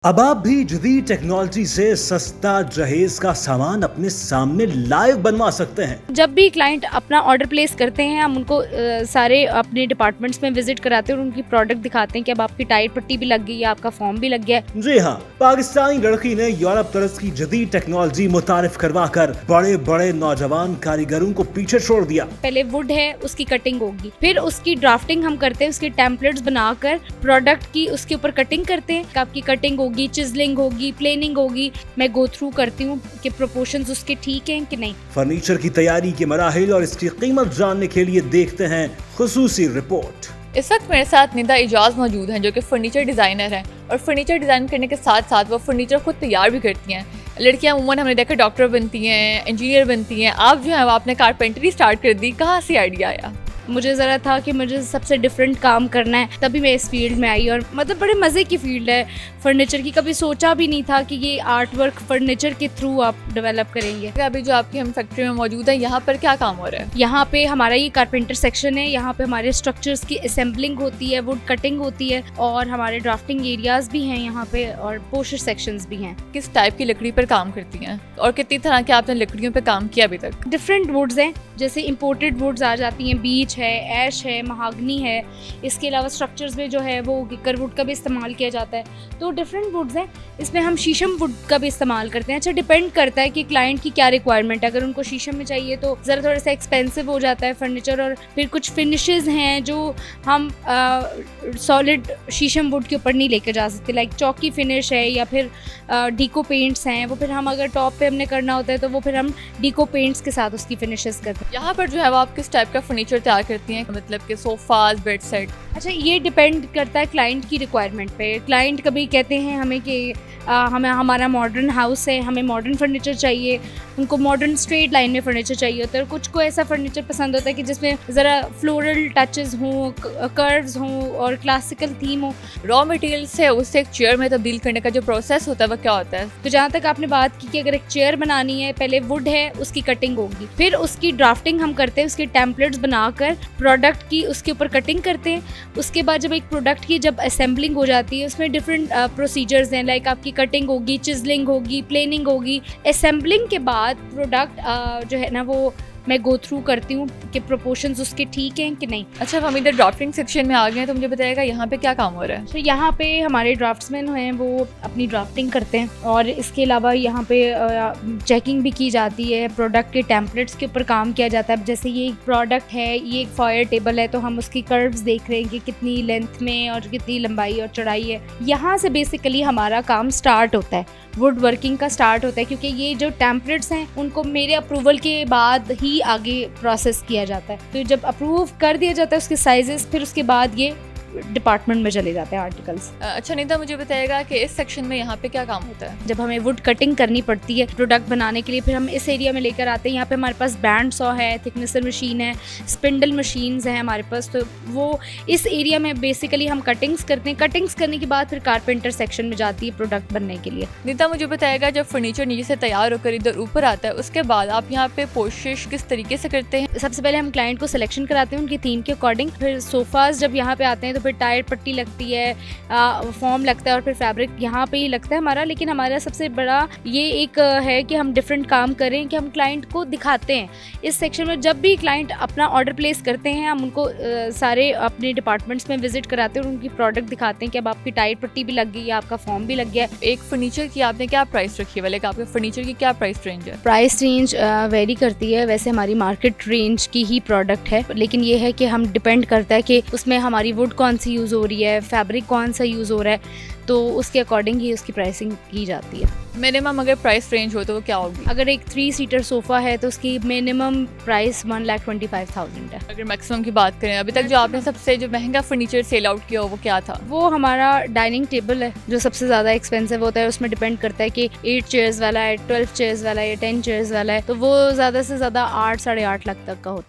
अब आप भी जदीद टेक्नोलॉजी से सस्ता जहेज का सामान अपने सामने लाइव बनवा सकते हैं। जब भी क्लाइंट अपना ऑर्डर प्लेस करते हैं हम उनको सारे अपने डिपार्टमेंट्स में विजिट कराते हैं और उनकी प्रोडक्ट दिखाते हैं कि अब आपकी टायर पट्टी भी लग गई है, आपका फॉर्म भी लग गया है। जी हाँ, पाकिस्तानी लड़की ने यूरोप तरस की जदीद टेक्नोलॉजी मुतारिफ करवाकर बड़े बड़े नौजवान कारीगरों को पीछे छोड़ दिया। पहले वुड है उसकी कटिंग होगी, फिर उसकी ड्राफ्टिंग हम करते हैं, उसके टेम्पलेट्स बनाकर प्रोडक्ट की उसके ऊपर कटिंग करते हैं। आपकी कटिंग होगी, चिजलिंग होगी, प्लेनिंग होगी, मैं गो थ्रू करती हूँ कि प्रोपोर्शंस उसके ठीक हैं कि नहीं। फर्नीचर की तैयारी के मराहिल और इसकी कीमत जानने के लिए देखते हैं खुसूसी रिपोर्ट। इस वक्त मेरे साथ निदा इजाज़ मौजूद हैं जो कि फ़र्नीचर डिज़ाइनर हैं और फर्नीचर डिज़ाइन करने के साथ साथ वो फर्नीचर खुद तैयार भी करती हैं। लड़कियां अमूमन हमने देखा डॉक्टर बनती हैं, इंजीनियर बनती हैं, आप जो है वो आपने कारपेंटरी स्टार्ट कर दी, कहाँ से आइडिया आया? मुझे ज़रा था कि मुझे सबसे डिफरेंट काम करना है, तभी मैं इस फील्ड में आई और मतलब बड़े मज़े की फील्ड है फर्नीचर की। कभी सोचा भी नहीं था कि ये आर्ट वर्क फर्नीचर के थ्रू आप डेवलप करेंगे। अभी जो आपकी हम फैक्ट्री में मौजूद है, यहाँ पर क्या काम हो रहा है? यहाँ पे हमारा ये कारपेंटर सेक्शन है, यहाँ पे हमारे स्ट्रक्चर्स की असेंबलिंग होती है, वुड कटिंग होती है और हमारे ड्राफ्टिंग एरियाज भी हैं यहाँ पे और पोस्टर सेक्शंस भी हैं। किस टाइप की लकड़ी पर काम करती हैं और कितनी तरह की आपने लकड़ियों पर काम किया अभी तक? डिफरेंट वुड्स हैं, जैसे इम्पोर्टेड वुड्स आ जाती हैं, बीच है, ऐश है, महागनी है। इसके अलावा स्ट्रक्चर्स में जो है वो गिकर वुड का भी इस्तेमाल किया जाता है। तो डिफरेंट वुड्स हैं, इसमें हम शीशम वुड का भी इस्तेमाल करते हैं। अच्छा, डिपेंड करता है कि क्लाइंट की क्या रिक्वायरमेंट है। अगर उनको शीशम में चाहिए तो ज़रा थोड़ा सा एक्सपेंसिव हो जाता है फर्नीचर। और फिर कुछ फिनिशेस हैं जो हम सॉलिड शीशम वुड के ऊपर नहीं लेके जा सकते, लाइक चौकी फिनिश है या फिर डीको पेंट्स हैं, वो फिर हम अगर टॉप पे हमने करना होता है तो वो फिर हम डीको पेंट्स के साथ उसकी फिनिशेस करते हैं। यहाँ पर जो है वो आप किस टाइप का फर्नीचर तैयार करती हैं, मतलब कि सोफ़ाज, बेड सेट? अच्छा, ये डिपेंड करता है क्लाइंट की रिक्वायरमेंट पे। क्लाइंट कभी कहते हैं हमें कि हमें हमारा मॉडर्न हाउस है, हमें मॉडर्न फर्नीचर चाहिए, उनको मॉडर्न स्ट्रेट लाइन में फर्नीचर चाहिए होता है। और कुछ को ऐसा फर्नीचर पसंद होता है कि जिसमें ज़रा फ्लोरल टचेस हों, कर्व्स हों और क्लासिकल थीम हो। रॉ मटेरियल से उससे एक चेयर में तब्दील करने का जो प्रोसेस होता है वो क्या होता है? तो जहाँ तक आपने बात की कि अगर एक चेयर बनानी है, पहले वुड है उसकी कटिंग होगी, फिर उसकी ड्राफ्टिंग हम करते हैं, उसके टेम्पलेट्स बनाकर प्रोडक्ट की उसके ऊपर कटिंग करते हैं। उसके बाद जब एक प्रोडक्ट की जब असेंबलिंग हो जाती है, उसमें डिफरेंट प्रोसीजर्स हैं, लाइक आपकी कटिंग होगी, चिजलिंग होगी, प्लेनिंग होगी। असेंबलिंग के बाद प्रोडक्ट जो है ना वो मैं गो थ्रू करती हूँ कि प्रोपोर्शंस उसके ठीक हैं कि नहीं। अच्छा, हम इधर ड्राफ्टिंग सेक्शन में आ गए हैं तो मुझे बताइएगा यहाँ पे क्या काम हो रहा है? तो यहाँ पे हमारे ड्राफ्ट्समैन हैं, वो अपनी ड्राफ्टिंग करते हैं और इसके अलावा यहाँ पे चेकिंग भी की जाती है, प्रोडक्ट के टेम्पलेट्स के ऊपर काम किया जाता है। जैसे ये एक प्रोडक्ट है, ये एक फायर टेबल है, तो हम उसकी कर्व्स देख रहे हैं कि कितनी लेंथ में और कितनी लंबाई और चौड़ाई है। यहाँ से बेसिकली हमारा काम स्टार्ट होता है, वुड वर्किंग का स्टार्ट होता है, क्योंकि ये जो टेम्पलेट्स हैं उनको मेरे अप्रूवल के बाद ही आगे प्रोसेस किया जाता है। तो जब अप्रूव कर दिया जाता है उसके साइजेस, फिर उसके बाद ये डिपार्टमेंट में चले जाते हैं आर्टिकल्स। अच्छा निदा, मुझे बताएगा कि इस सेक्शन में यहाँ पे क्या काम होता है? जब हमें वुड कटिंग करनी पड़ती है प्रोडक्ट बनाने के लिए, फिर हम इस एरिया में लेकर आते हैं। यहाँ पे हमारे पास बैंड सॉ है, थिकनेसर मशीन है, स्पिंडल मशीन्स हैं हमारे पास। तो वो इस एरिया में बेसिकली हम कटिंग्स करते हैं। कटिंग्स करने के बाद फिर कारपेंटर सेक्शन में जाती है प्रोडक्ट बनने के लिए। निदा, मुझे बताएगा जब फर्नीचर नीचे से तैयार होकर इधर ऊपर आता है उसके बाद आप यहाँ पे कोशिश किस तरीके से करते हैं? सबसे पहले हम क्लाइंट को सिलेक्शन कराते हैं उनकी थीम के अकॉर्डिंग। फिर सोफाज जब यहाँ पे आते हैं तो फिर टायर पट्टी लगती है, फॉर्म लगता है और फिर फैब्रिक यहाँ पे ही लगता है हमारा। लेकिन हमारा सबसे बड़ा ये एक है कि हम डिफरेंट काम करें कि हम क्लाइंट को दिखाते हैं इस सेक्शन में। जब भी क्लाइंट अपना ऑर्डर प्लेस करते हैं हम उनको सारे अपने डिपार्टमेंट्स में विजिट कराते हैं और उनकी प्रोडक्ट दिखाते हैं कि अब आपकी टायर पट्टी भी लग गई है, आपका फॉर्म भी लग गया है। एक फर्नीचर की आपने क्या प्राइस रखी है? आपके फर्नीचर की क्या प्राइस रेंज है? प्राइस रेंज वेरी करती है, वैसे हमारी मार्केट रेंज की ही प्रोडक्ट है, लेकिन ये है कि हम डिपेंड करता है कि उसमें हमारी वुड कौन सी यूज़ हो रही है, फैब्रिक कौन सा यूज़ हो रहा है, तो उसके अकॉर्डिंग ही उसकी प्राइसिंग की जाती है। मिनिमम अगर प्राइस रेंज हो तो वो क्या होगी? अगर एक 3 सीटर सोफ़ा है तो उसकी मिनिमम प्राइस 1,25,000 है। अगर मैक्सिमम की बात करें, अभी तक जो आपने सबसे जो महंगा फर्नीचर सेल आउट किया हो वो क्या था? वो हमारा डाइनिंग टेबल है जो सबसे ज़्यादा एक्सपेंसिव होता है। उसमें डिपेंड करता है कि 8 चेयर्स वाला है, 12 चेयर्स वाला है या 10 चेयर्स वाला है, तो वो ज़्यादा से ज़्यादा 8 साढ़े 8 लाख तक का होता है।